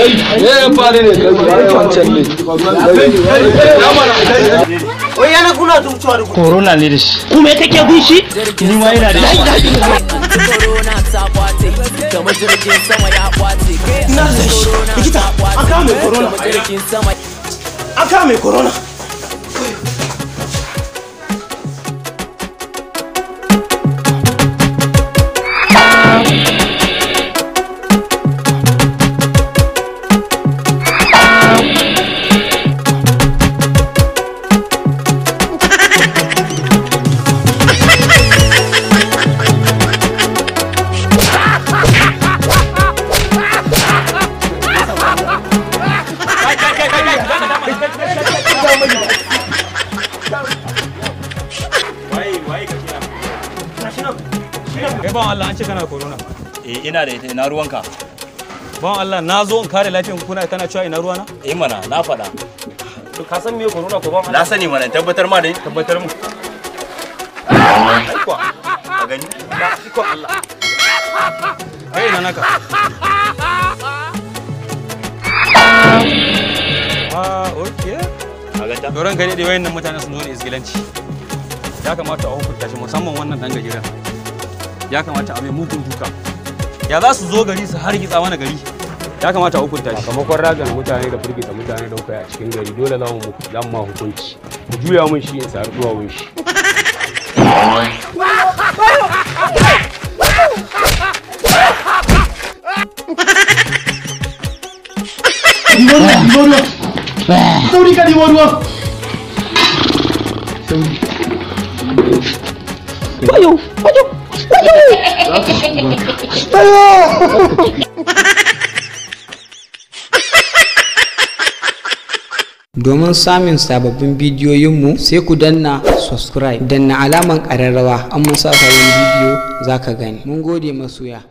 ya fara ne kai wancan ne wai yana kuna zuciya da corona ne da shi kuma kake bin shi ni ma ina da shi corona ta kwace kamar jirgin sama ya kwace na da shi likita an kama mai corona jirgin sama an kama mai corona Kai bawan Allah an ce kana corona. Ina da ita, ina ruwanka? Bawan Allah na zo in kare lafiyar kuna kana cewa ina ruwana? Mana na faɗa. To ka san me corona ko bawan Allah? Na sani mana tabbatar ma da ni. Tabbatar mu. Aikwa. A gani? Iko Allah. Kai ina naka. Okay. A ganta. To ranka ne da wayannan mutanen sun zo ne isgilanci. Ya kamata a hukunta shi musamman wannan dan gajeren. Ya kamata a mai mugun duka. Ya za su zo gari su hargitsa mana gari. Ya kamata a hukunta shi. Sakamakon ragan mutane da firgita mutane da kai a cikin gari dole za mu ma hukunci. Ku juya mun shi in sa duwawun shi. Sauri ka ɗibo ruwa. wayo Domin samun sababbin bidiyoyinmu sai ku danna subscribe, danna alaman ƙararrawa, an mun sa sabon bidiyo za ka gani. Mun gode masoya.